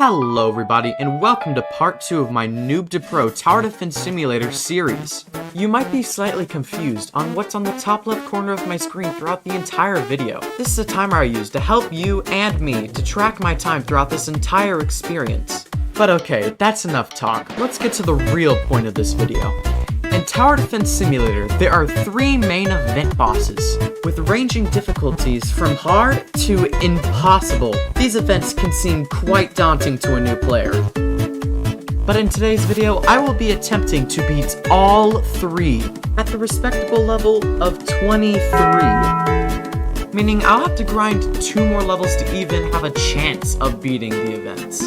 Hello everybody, and welcome to part 2 of my Noob to Pro Tower Defense Simulator series. You might be slightly confused on what's on the top left corner of my screen throughout the entire video. This is a timer I use to help you and me to track my time throughout this entire experience. But okay, that's enough talk. Let's get to the real point of this video. In Tower Defense Simulator, there are 3 main event bosses, with ranging difficulties from hard to impossible. These events can seem quite daunting to a new player. But in today's video, I will be attempting to beat all 3 at the respectable level of 23. Meaning I'll have to grind 2 more levels to even have a chance of beating the events.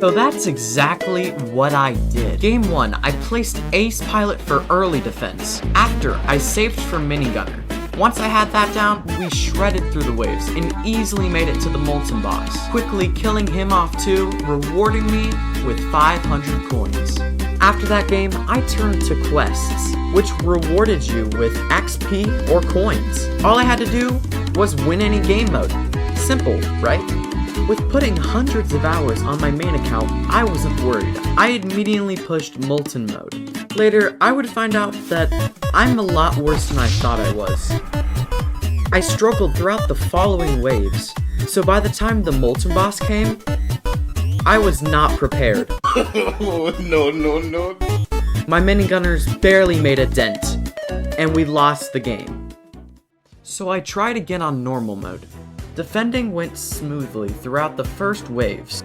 So that's exactly what I did. Game 1, I placed Ace Pilot for early defense, after I saved for Minigunner. Once I had that down, we shredded through the waves and easily made it to the Molten Boss, quickly killing him off too, rewarding me with 500 coins. After that game, I turned to quests, which rewarded you with XP or coins. All I had to do was win any game mode. Simple, right? With putting hundreds of hours on my main account, I wasn't worried. I immediately pushed Molten mode. Later, I would find out that I'm a lot worse than I thought I was. I struggled throughout the following waves, so by the time the Molten Boss came, I was not prepared. No. My minigunners barely made a dent, and we lost the game. So I tried again on normal mode. Defending went smoothly throughout the first waves,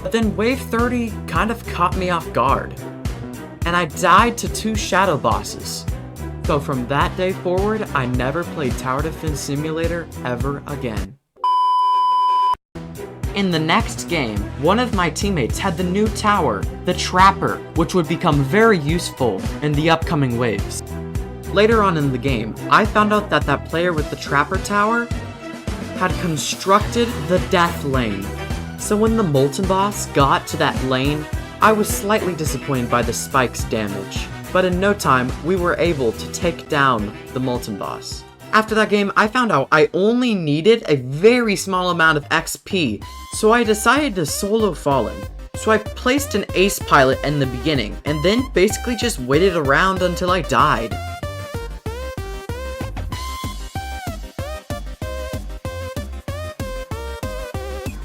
but then wave 30 kind of caught me off guard, and I died to 2 shadow bosses. So from that day forward, I never played Tower Defense Simulator ever again. In the next game, one of my teammates had the new tower, the Trapper, which would become very useful in the upcoming waves. Later on in the game, I found out that that player with the Trapper tower had constructed the death lane. So when the Molten Boss got to that lane, I was slightly disappointed by the spike's damage. But in no time, we were able to take down the Molten Boss. After that game, I found out I only needed a very small amount of XP, so I decided to solo Fallen. So I placed an Ace Pilot in the beginning, and then basically just waited around until I died.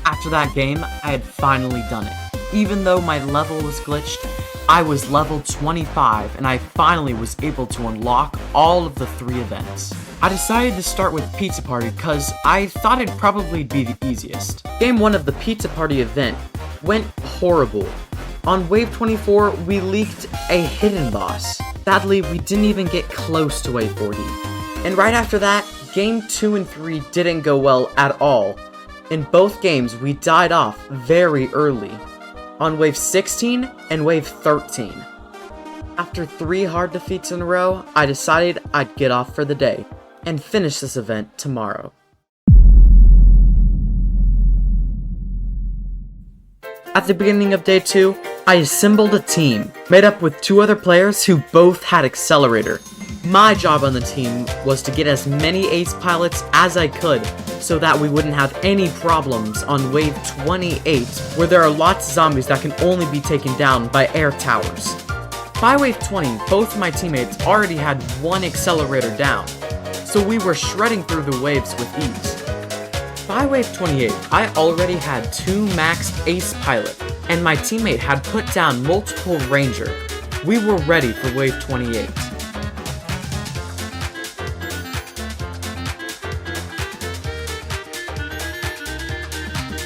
After that game, I had finally done it. Even though my level was glitched, I was level 25 and I finally was able to unlock all of the 3 events. I decided to start with Pizza Party because I thought it'd probably be the easiest. Game 1 of the Pizza Party event went horrible. On wave 24, we leaked a hidden boss. Sadly, we didn't even get close to wave 40. And right after that, game 2 and 3 didn't go well at all. In both games, we died off very early, on wave 16 and wave 13. After 3 hard defeats in a row, I decided I'd get off for the day, and finish this event tomorrow. At the beginning of day 2, I assembled a team, made up with 2 other players who both had Accelerator. My job on the team was to get as many Ace Pilots as I could, so that we wouldn't have any problems on wave 28, where there are lots of zombies that can only be taken down by air towers. By wave 20, both my teammates already had 1 Accelerator down, so we were shredding through the waves with ease. By wave 28, I already had 2 maxed Ace Pilot, and my teammate had put down multiple Ranger. We were ready for wave 28.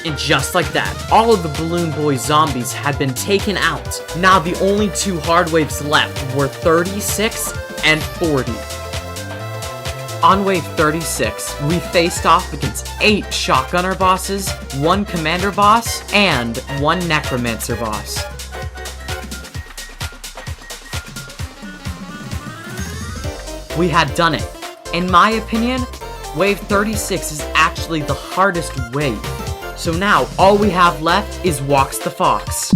And just like that, all of the Balloon Boy zombies had been taken out. Now the only 2 hard waves left were 36 and 40. On wave 36, we faced off against 8 Shotgunner bosses, 1 Commander boss, and 1 Necromancer boss. We had done it. In my opinion, wave 36 is actually the hardest wave. So now, all we have left is Walks the Fox.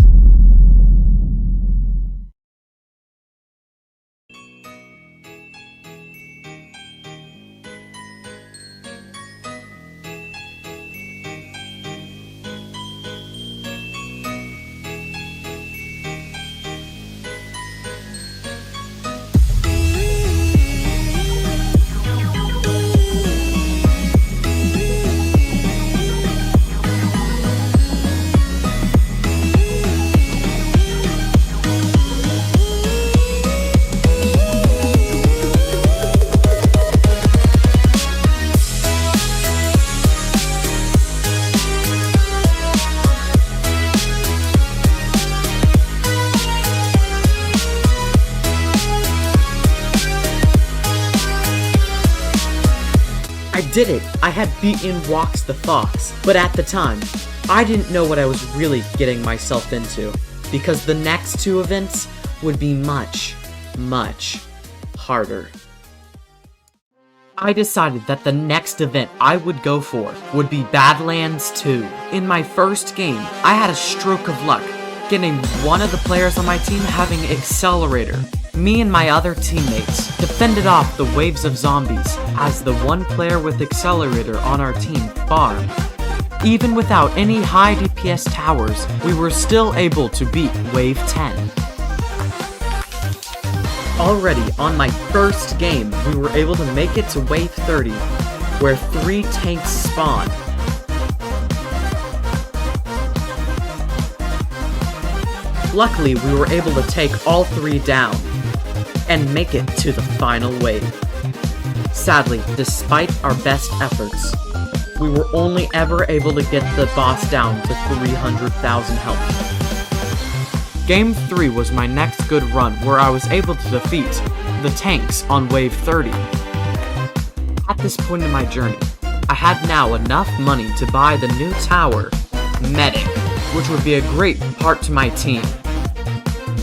did it! I had beaten Walks the Fox, but at the time, I didn't know what I was really getting myself into, because the next two events would be much, much harder. I decided that the next event I would go for would be Badlands 2. In my first game, I had a stroke of luck, getting one of the players on my team having Accelerator. Me and my other teammates defended off the waves of zombies as the one player with Accelerator on our team farmed. Even without any high DPS towers, we were still able to beat Wave 10. Already on my first game, we were able to make it to Wave 30, where 3 tanks spawned. Luckily, we were able to take all 3 down, and make it to the final wave. Sadly, despite our best efforts, we were only ever able to get the boss down to 300,000 health. Game 3 was my next good run where I was able to defeat the tanks on Wave 30. At this point in my journey, I had now enough money to buy the new tower, Medic, which would be a great part to my team,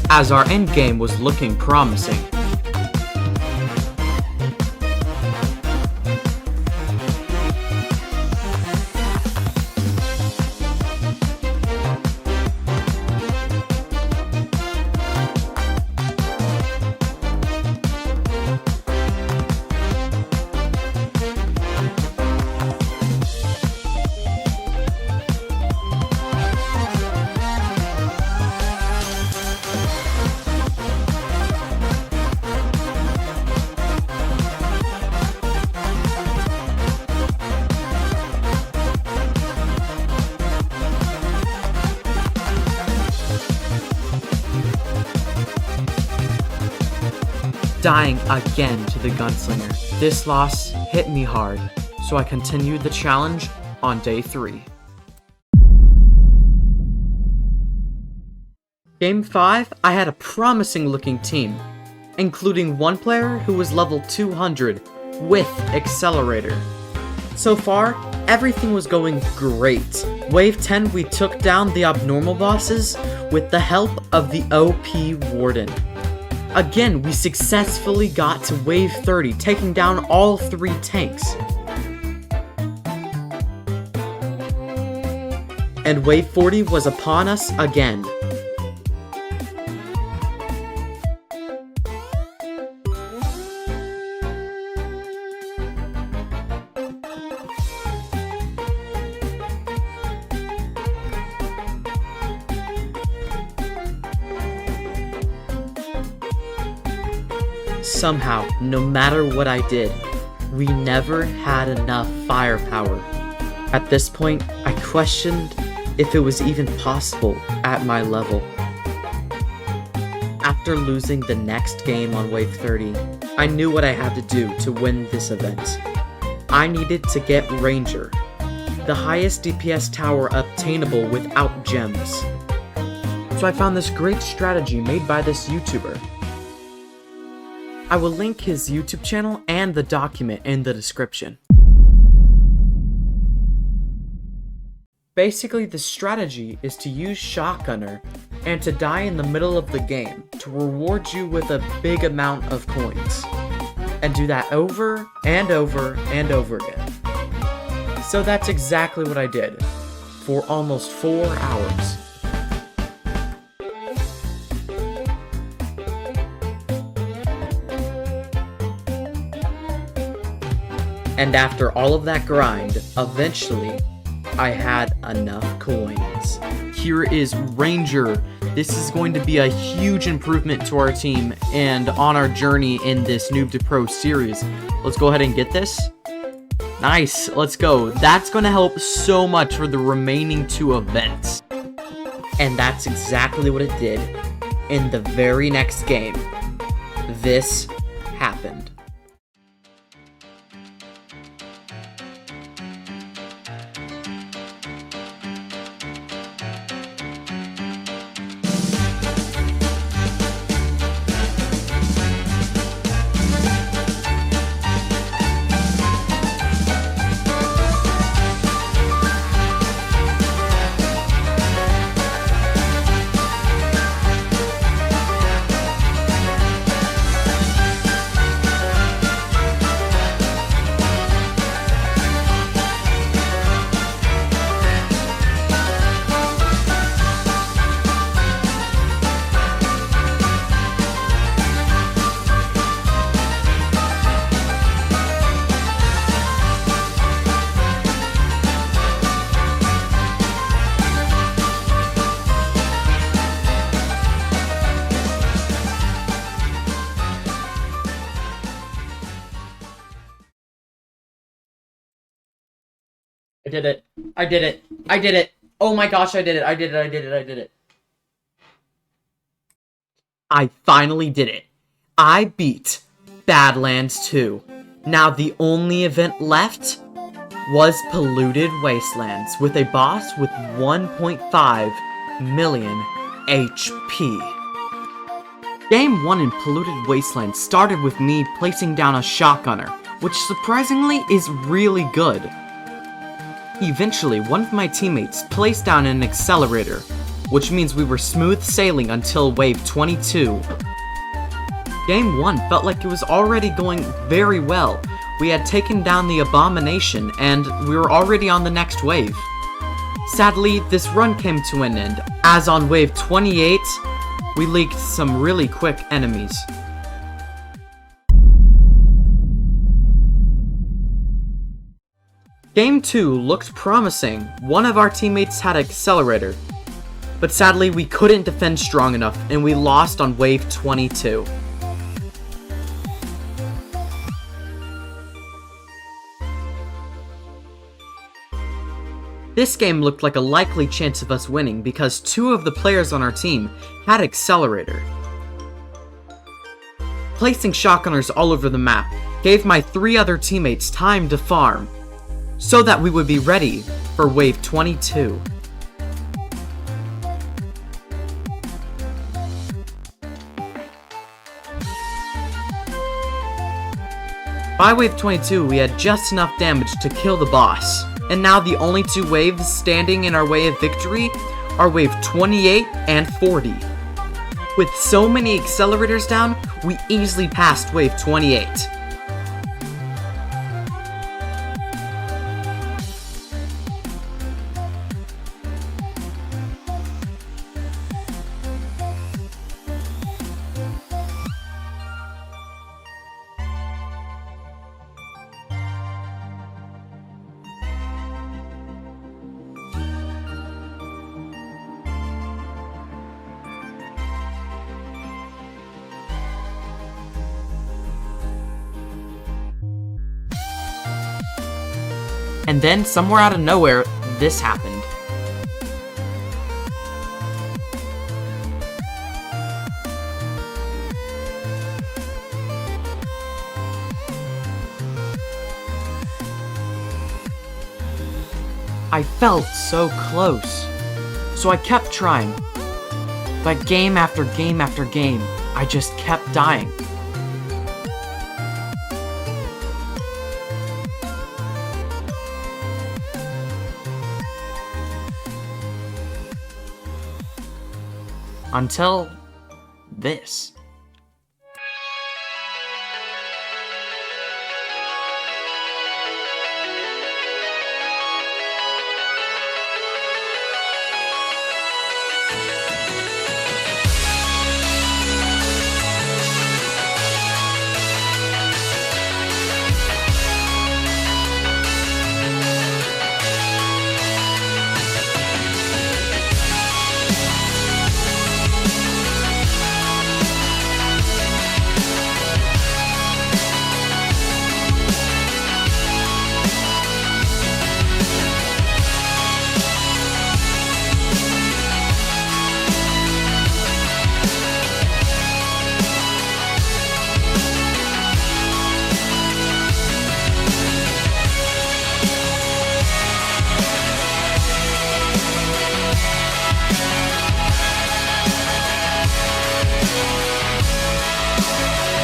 as our endgame was looking promising. Dying again to the gunslinger. This loss hit me hard, so I continued the challenge on day 3. Game 5, I had a promising looking team, including one player who was level 200 with Accelerator. So far, everything was going great. Wave 10, we took down the abnormal bosses with the help of the OP Warden. Again, we successfully got to Wave 30, taking down all 3 tanks. And Wave 40 was upon us again. Somehow, no matter what I did, we never had enough firepower. At this point, I questioned if it was even possible at my level. After losing the next game on Wave 30, I knew what I had to do to win this event. I needed to get Ranger, the highest DPS tower obtainable without gems. So I found this great strategy made by this YouTuber. I will link his YouTube channel and the document in the description. Basically, the strategy is to use Shotgunner and to die in the middle of the game to reward you with a big amount of coins. And do that over and over and over again. So that's exactly what I did for almost 4 hours. And after all of that grind, eventually, I had enough coins. Here is Ranger. This is going to be a huge improvement to our team and on our journey in this Noob to Pro series. Let's go ahead and get this. Nice, let's go. That's going to help so much for the remaining 2 events. And that's exactly what it did. In the very next game, this happened. I did it. I did it. I did it. Oh my gosh, I did it. I did it. I did it. I did it. I finally did it. I beat Badlands 2. Now the only event left was Polluted Wastelands with a boss with 1.5 million HP. Game 1 in Polluted Wastelands started with me placing down a shotgunner, which surprisingly is really good. Eventually, one of my teammates placed down an accelerator, which means we were smooth sailing until wave 22. Game 1 felt like it was already going very well. We had taken down the abomination, and we were already on the next wave. Sadly, this run came to an end, as on wave 28, we leaked some really quick enemies. Game 2 looked promising. One of our teammates had an accelerator, but sadly we couldn't defend strong enough and we lost on wave 22. This game looked like a likely chance of us winning because 2 of the players on our team had accelerator. Placing shotgunners all over the map gave my 3 other teammates time to farm, so that we would be ready for wave 22. By wave 22, we had just enough damage to kill the boss, and now the only 2 waves standing in our way of victory are wave 28 and 40. With so many accelerators down, we easily passed wave 28. And then, somewhere out of nowhere, this happened. I felt so close. So I kept trying. But game after game after game, I just kept dying. Until this.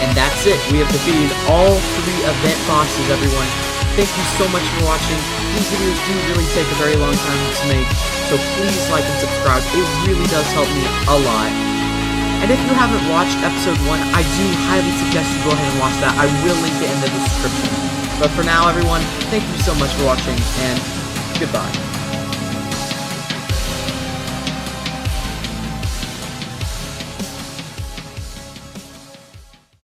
And that's it. We have defeated all 3 event bosses, everyone. Thank you so much for watching. These videos do really take a very long time to make, so please like and subscribe. It really does help me a lot. And if you haven't watched episode 1, I do highly suggest you go ahead and watch that. I will link it in the description. But for now, everyone, thank you so much for watching, and goodbye.